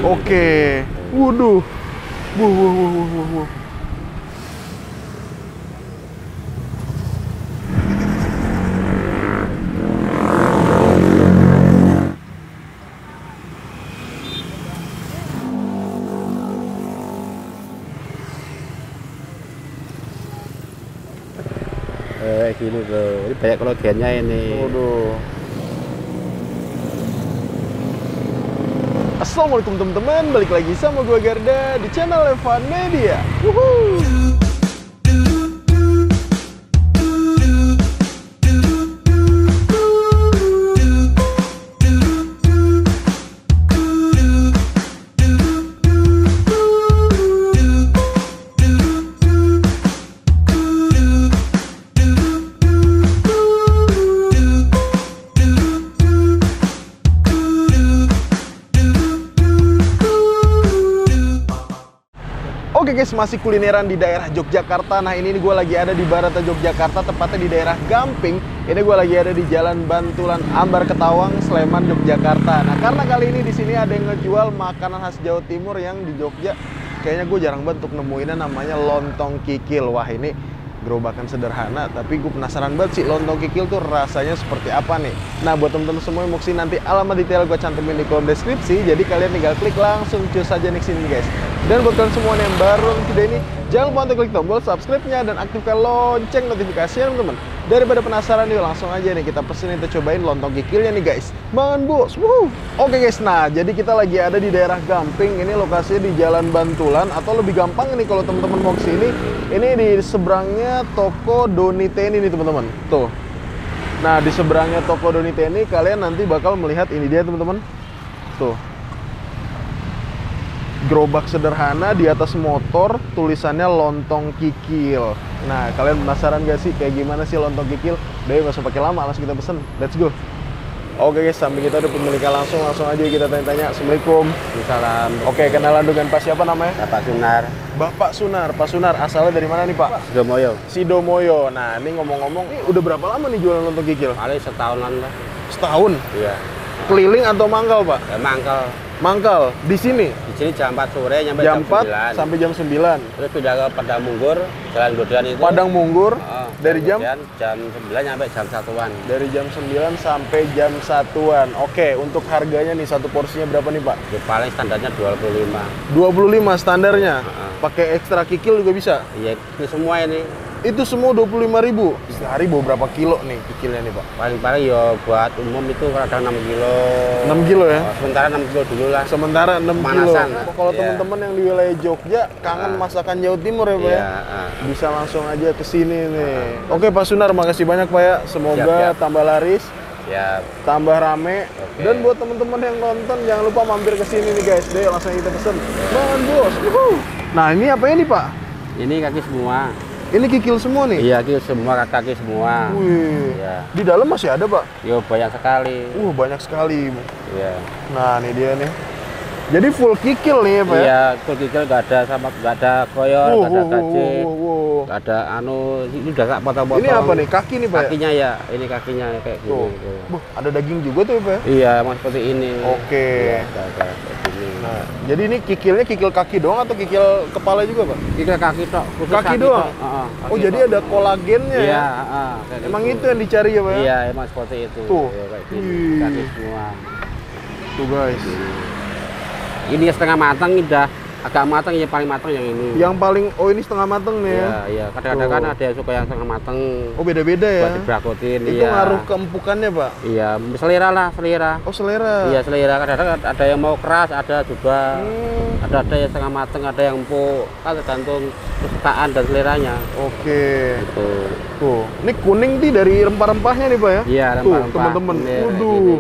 Oke. Waduh. Wuh. Gini tuh, ini banyak kolagennya ini. Waduh. Assalamualaikum teman-teman, balik lagi sama gue Garda di channel Evan Media. Wuhuu. Oke guys, masih kulineran di daerah Yogyakarta. Nah ini gue lagi ada di barat Yogyakarta, tepatnya di daerah Gamping. Ini gue lagi ada di Jalan Bantulan Ambar Ketawang, Sleman, Yogyakarta. Nah karena kali ini di sini ada yang ngejual makanan khas Jawa Timur yang di Jogja kayaknya gue jarang banget untuk nemuinnya, namanya lontong kikil. Wah ini gerobakan sederhana, tapi gue penasaran banget sih lontong kikil tuh rasanya seperti apa nih. Nah buat temen-temen semua yang mau kesini, nanti alamat detail gue cantumin di kolom deskripsi, jadi kalian tinggal klik langsung cus aja nih sini guys. Dan buat kalian semua yang baru nonton video ini, jangan lupa untuk klik tombol subscribe-nya dan aktifkan lonceng notifikasinya teman-teman. Daripada penasaran yuk langsung aja nih kita pesenin, kita cobain lontong kikilnya nih guys. Bangun bos. Oke guys, nah jadi kita lagi ada di daerah Gamping. Ini lokasinya di Jalan Bantulan, atau lebih gampang ini kalau teman-teman mau kesini, ini di seberangnya toko Doniteni nih teman-teman. Tuh. Nah di seberangnya toko Doniteni kalian nanti bakal melihat ini dia teman-teman. Tuh. Gerobak sederhana di atas motor, tulisannya lontong kikil. Nah kalian penasaran gak sih kayak gimana sih lontong kikil? Udah gak usah pakai lama, langsung kita pesen. Let's go. Oke guys, sampai kita udah pemiliknya langsung aja kita tanya-tanya. Assalamualaikum. Salam. Oke, kenalan dengan Pak siapa namanya? Bapak Sunar. Bapak Sunar. Pak Sunar asalnya dari mana nih Pak? Sidomoyo. Sidomoyo. Nah ini ngomong-ngomong, ini udah berapa lama nih jualan lontong kikil? Paling setahunan lah. Setahun? Iya. Keliling atau mangkal Pak? Ya, mangkal. Mangkal di sini? Di sini jam 4 sore nyampe jam 4 sampai jam 9. Terus pindah ke Padang Munggur, Jalan Godean itu. Padang Munggur dari jam? Jam 9 nyampe jam 1-an. Dari jam 9 sampai jam 1-an. Oke, untuk harganya nih satu porsinya berapa nih Pak? Ya, paling standarnya 25. 25 standarnya? Pakai ekstra kikil juga bisa? Iya, ini semua ini. Itu semua 25.000. Sehari bawa berapa kilo nih kikilnya nih Pak? Paling-paling ya buat umum itu kadang 6 kilo. 6 kilo ya? Sementara 6 kilo dulu lah. Sementara 6 kilo. Kalau yeah. Teman-teman yang di wilayah Jogja kangen masakan Jawa Timur ya Pak ya? Bisa langsung aja ke sini nih. Oke Pak Sunar, makasih banyak Pak ya. Semoga tambah laris. Tambah rame. Dan buat teman-teman yang nonton jangan lupa mampir ke sini nih guys. Deh langsung kita pesen. Bangun bos. Nah ini apa ini Pak? Ini kaki semua. Ini kikil semua nih? Iya, kikil semua, kaki semua. Wih. Ya. Di dalam masih ada Pak? Yo banyak sekali. Banyak sekali. Iya. Nah ini dia nih. Jadi full kikil nih ya Pak? Iya, full kikil, nggak ada koyor, nggak ada gajik, nggak ada ini udah nggak potong-potong. Ini apa nih? Kaki nih Pak? Kakinya ya, ini kakinya kayak gini. Ada daging juga tuh ya Pak? Iya, emang seperti ini. Oke. Ya, kayak gini. Nah, jadi ini kikilnya kikil kaki doang atau kikil kepala juga Pak? Kikil kaki tok. Kaki doang? Kaki jadi ada kolagennya ya? Emang itu yang dicari ya Pak? Iya, emang seperti itu. Tuh. Ya, kayak gini. Kaki semua. Tuh guys. Ini setengah matang, udah agak matang, ya paling matang yang ini. Yang paling, ini setengah matang nih ya? Iya, kadang-kadang kan ada yang suka yang setengah matang. Beda-beda ya? Buat dibrakotin, itu ngaruh ke empukannya Pak? Iya, selera lah, selera. Selera? Iya, selera. Kadang-kadang ada yang mau keras, ada juga. Ada yang setengah matang, ada yang empuk. Kan tergantung kesukaan dan seleranya. Oke. Gitu. Tuh, ini kuning nih dari rempah-rempahnya nih Pak ya? Iya, rempah-rempah. Tuh, teman-teman. Waduh.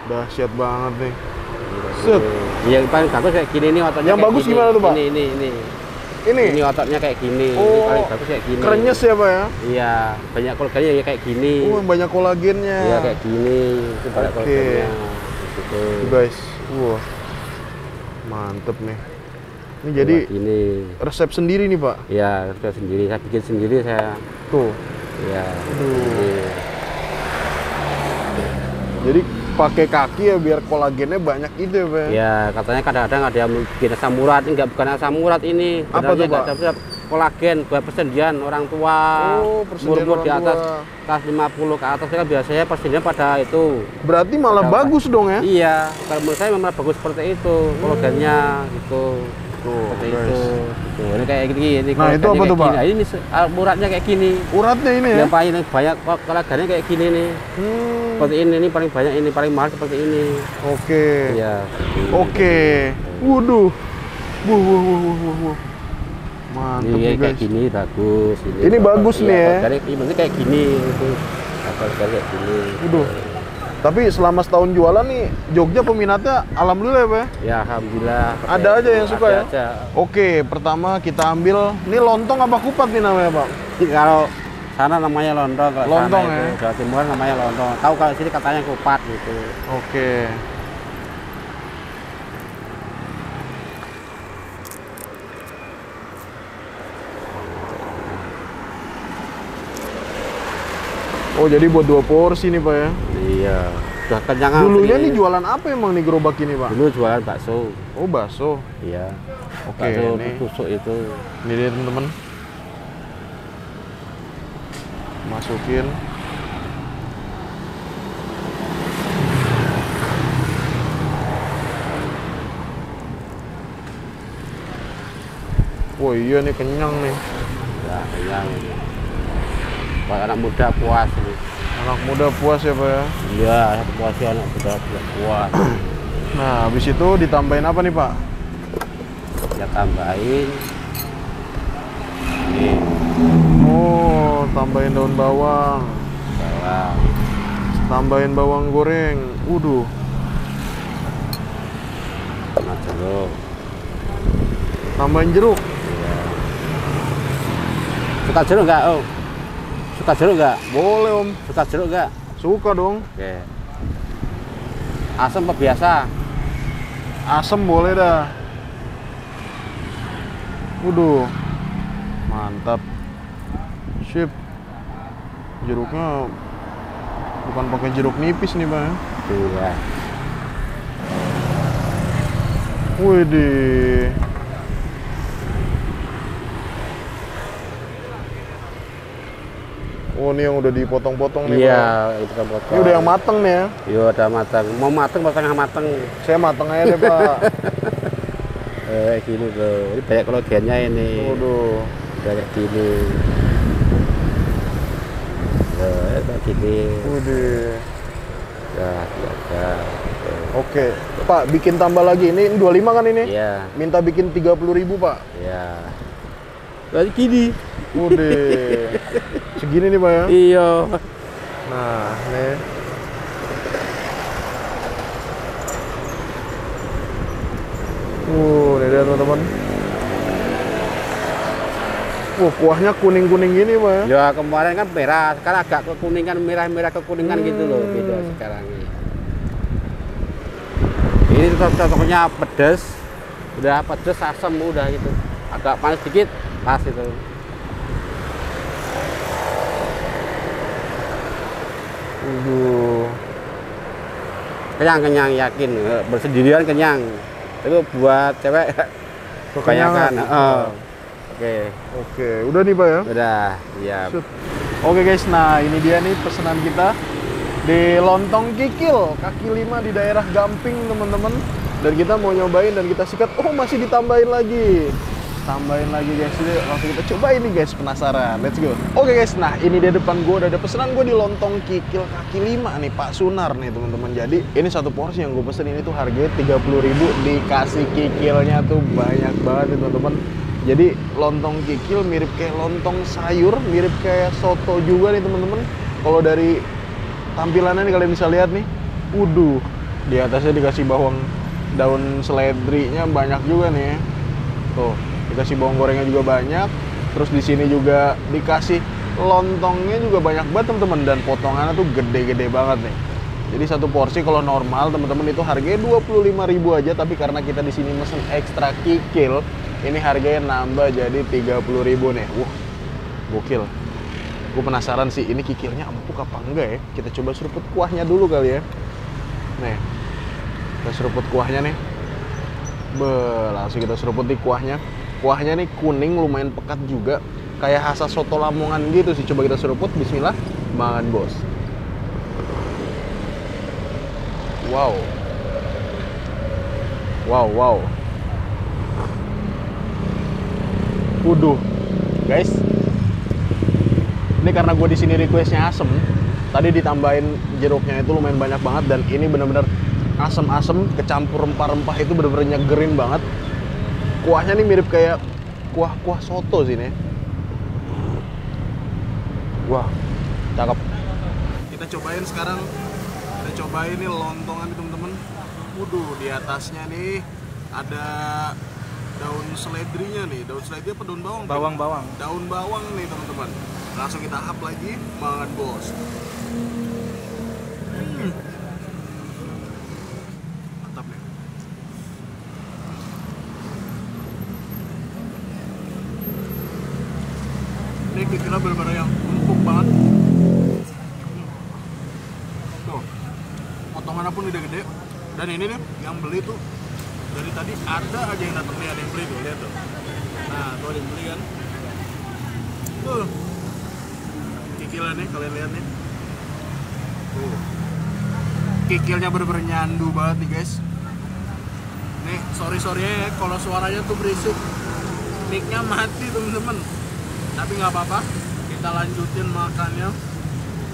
Dahsyat banget nih. Set. Yang paling bagus kayak gini nih ototnya. Yang bagus gimana tuh Pak? Ini ototnya kayak gini. Ini paling bagus kayak gini. Krenyes ya Pak ya? Iya, banyak kolagennya ya kayak gini. Banyak kolagennya. Iya kayak gini. Itu banyak kolagennya. Gitu. Tuh guys. Mantep nih. Ini jadi ini resep sendiri nih Pak? Iya, resep sendiri. Saya bikin sendiri saya. Tuh. Iya. Jadi pakai kaki ya biar kolagennya banyak itu ya, Pak. Ya, katanya kadang-kadang ada yang bikin asam urat, enggak bukan asam urat ini. Apa tuh, Pak? Ada kolagen buat persendian orang tua. Oh, persendian umur orang di atas tua. kelas 50 ke atas kan biasanya persendian pada itu. Berarti malah bagus dong ya? Iya, kalau menurut saya memang bagus seperti itu, kolagennya gitu. Tuh, Seperti guys. itu. Tuh, ini kayak gini. Nah, itu apa tuh, Pak? Nah, ini uratnya kayak gini. Uratnya ini ya? Yang paling banyak kolagennya kayak gini nih. Seperti ini paling banyak, ini paling mahal seperti ini. Oke. Iya. Oke. Waduh. Wuh. Mantap Ini nih, kayak guys. gini bagus. Ini bagus nih ya? Ini kayak gini itu. Kayak gini. Waduh. Tapi selama setahun jualan nih, Jogja peminatnya alhamdulillah ya, Pak? Ya, alhamdulillah. Ada aja yang suka ya? Aja. Oke, pertama kita ambil, ini lontong apa kupat nih namanya, Pak? Jadi kalau sana namanya lontong, kalau Lontong sana ya? itu Jawa Timur namanya lontong. Tahu kalau sini katanya kupat gitu. Oke. Oh, jadi buat 2 porsi nih, Pak ya? Iya. Udah kenyang. Dulunya nih jualan apa emang nih gerobak ini, Pak? Dulu jualan bakso. Oh, bakso. Iya. Oke, Bakso ini. tusuk itu. Ini dia, teman-teman. Masukin. Oh iya nih, kenyang nih. Ya, kenyang ini. Buat anak muda puas ini. Anak muda puas ya, Pak ya? Iya, puas ya anak muda puas. Nah, habis itu ditambahin apa nih, Pak? Ya tambahin. Ini Oh, tambahin daun bawang. bawang. Tambahin bawang goreng. Waduh. Sama jeruk. Tambahin jeruk. Iya. Suka jeruk nggak, Om? Suka jeruk nggak? Boleh, Om. Suka jeruk nggak? Suka dong. Oke. Asam apa biasa? Asem boleh dah. Waduh. Mantap. Sip. Jeruknya bukan pakai jeruk nipis nih, Pak. Iya. Widih. Oh, ini yang udah dipotong-potong nih, Pak. Iya, itu kan potong. Ini udah yang mateng nih ya. Iya, udah matang. Mau matang, setengah matang. Saya mateng aja deh, Pak. Gini tuh. Ini banyak kolagennya ini. Waduh. Kayak gini. Kayak gini. Widih. Ya, biasa. Oke. Pak, bikin tambah lagi. Ini 25 kan ini? Iya, Minta bikin 30.000, Pak. iya. Kayak gini. Udah. Segini nih, Pak ya. Iya. Nah, nih. Ini dia, teman-teman. Kuahnya kuning-kuning gini, Pak ya. Ya, kemarin kan merah, sekarang agak kekuningan, merah-merah kekuningan gitu loh, beda sekarang ini. Ini cocoknya pedas, udah pedas, asam udah gitu. Agak panas dikit, pas itu. Kenyang yakin, bersendirian kenyang. Itu buat cewek kebanyakan. Oke, udah nih, Pak ya. Udah, iya. Oke guys, nah ini dia nih pesanan kita di lontong Kikil kaki 5 di daerah Gamping, teman-teman. Dan kita mau nyobain dan kita sikat. Oh, masih ditambahin lagi. Tambahin lagi guys, ini langsung kita cobain nih guys, penasaran. Let's go. Oke guys, nah ini di depan gue udah ada pesanan gue di lontong Kikil kaki 5 nih, Pak Sunar nih, teman-teman. Jadi ini satu porsi yang gue pesen ini tuh harganya 30.000, dikasih kikilnya tuh banyak banget nih, teman-teman. Jadi lontong Kikil mirip kayak lontong sayur, mirip kayak soto juga nih, teman-teman. Kalau dari tampilannya nih kalian bisa lihat nih. Waduh, di atasnya dikasih bawang daun seledrinya banyak juga nih. Tuh, dikasih bawang gorengnya juga banyak. Terus di sini juga dikasih lontongnya juga banyak banget, teman-teman, dan potongannya tuh gede-gede banget nih. Jadi satu porsi kalau normal, teman-teman, itu harganya 25.000 aja, tapi karena kita di sini mesen ekstra Kikil, ini harganya nambah jadi 30.000 nih. Wah, gokil. Gue penasaran sih, ini kikilnya empuk apa enggak ya? Kita coba seruput kuahnya dulu kali ya. Nih, kita seruput kuahnya nih. Langsung kita seruput di kuahnya. Kuahnya nih kuning, lumayan pekat juga. Kayak khas soto Lamongan gitu sih. Coba kita seruput, bismillah. Makan bos. Wow. Wow. Waduh, guys. Ini karena gue di sini requestnya asem. Tadi ditambahin jeruknya itu lumayan banyak banget dan ini bener-bener asem-asem kecampur rempah-rempah itu bener-bener nyegerin banget. Kuahnya nih mirip kayak kuah soto sih nih. Wah, cakep. Kita cobain sekarang. Kita cobain nih lontongan nih temen-temen. Waduh, di atasnya nih ada daun seledrinya nih. Daun seledri apa daun bawang? Bawang. Daun bawang nih teman-teman. Langsung kita hap lagi, makan bos. Mantap nih. Ini kikilnya bener-bener yang empuk banget. Tuh, potongannya pun udah gede. Dan ini nih, yang beli tuh dari tadi ada aja yang datang nih, ada yang beli tuh, lihat tuh. Nah, tuh ada yang beli kan. Tuh, kikilnya nih, kalian lihat nih. Tuh, kikilnya bener-bener nyandu banget nih guys. Nih, sorry ya kalau suaranya tuh berisik. Mic-nya mati temen-temen. Tapi nggak apa-apa, kita lanjutin makannya.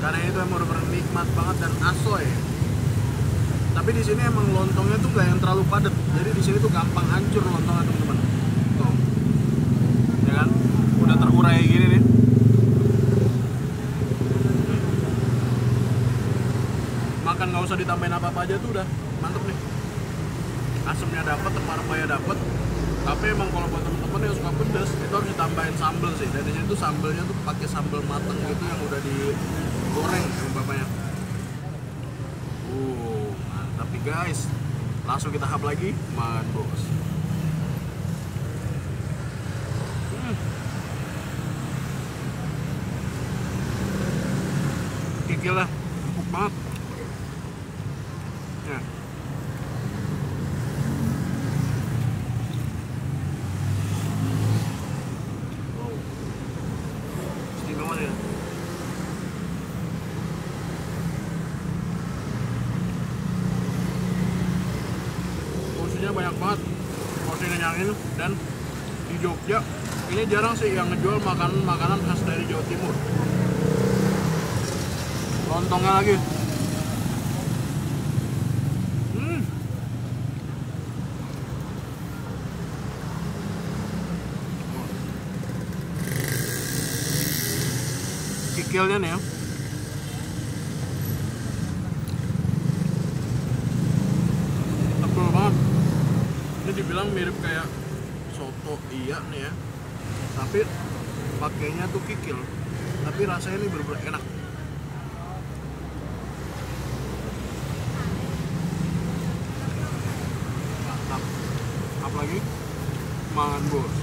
Karena itu emang bener-bener nikmat banget dan asoy. Tapi di sini emang lontongnya tuh nggak yang terlalu padat. Jadi di sini tuh gampang hancur lontongnya temen-temen. Tuh, ya kan? Udah terurai gini nih. Makan nggak usah ditambahin apa-apa aja tuh udah mantep nih. Asemnya dapet, rempah-rempahnya dapet. Tapi emang kalau buat temen-temen yang suka pedas itu harus ditambahin sambal sih. Dan di sini tuh sambalnya tuh pakai sambal mateng gitu yang udah digoreng sama bapaknya. Tapi guys, langsung kita hap lagi, makan bos. Kikil lah, empuk banget. Ya. Wow. Istimewa ya. Banyak banget porsinya yang ini. Dan di Jogja ini jarang sih yang ngejual makanan khas dari Jawa Timur. Lontongnya lagi kikilnya nih ya. Tebel banget. Ini dibilang mirip kayak soto iya nih ya, tapi pakainya tuh kikil, tapi rasanya ini bener-bener enak. Mantap. Apalagi makan bos.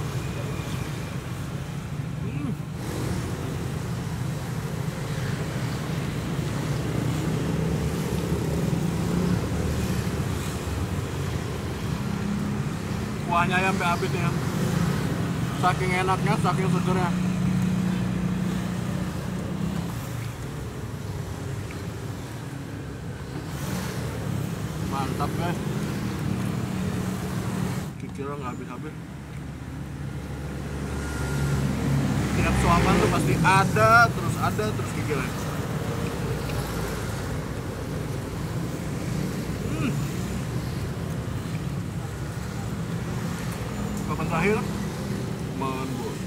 Kuahnya ya sampai habis nih ya. Saking enaknya, saking segernya. Mantap guys. Kikilnya nggak habis-habis. Tiap suapan tuh pasti ada terus kikilnya. Terakhir makan bos.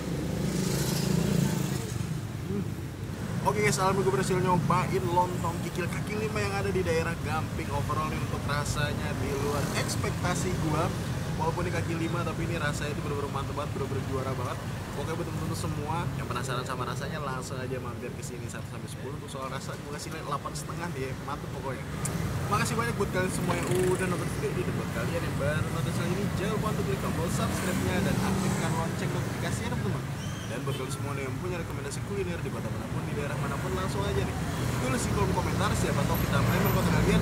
Oke guys, Salam gue berhasil nyobain lontong kikil kaki 5 yang ada di daerah Gamping. Overall untuk rasanya di luar ekspektasi gue. Walaupun di kaki 5 tapi ini rasanya itu bener-bener mantep banget, bener-bener juara banget. Pokoknya buat temen-temen semua yang penasaran sama rasanya langsung aja mampir ke sini 1-10. Untuk soal rasa gue kasih 8,5 deh, mantep pokoknya. Makasih banyak buat kalian semua yang udah nonton video ini. Buat kalian yang baru nonton channel ini, jangan lupa untuk klik tombol subscribe-nya dan aktifkan lonceng notifikasinya teman-teman. Dan buat kalian semua nih yang punya rekomendasi kuliner di kota manapun, di daerah manapun, langsung aja nih tulis di kolom komentar. Siapa tahu kita member kota kalian,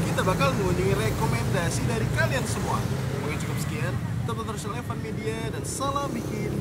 kita bakal mengunjungi rekomendasi dari kalian semua. Mungkin cukup sekian. Tetap terus Elevan Media dan salam bikin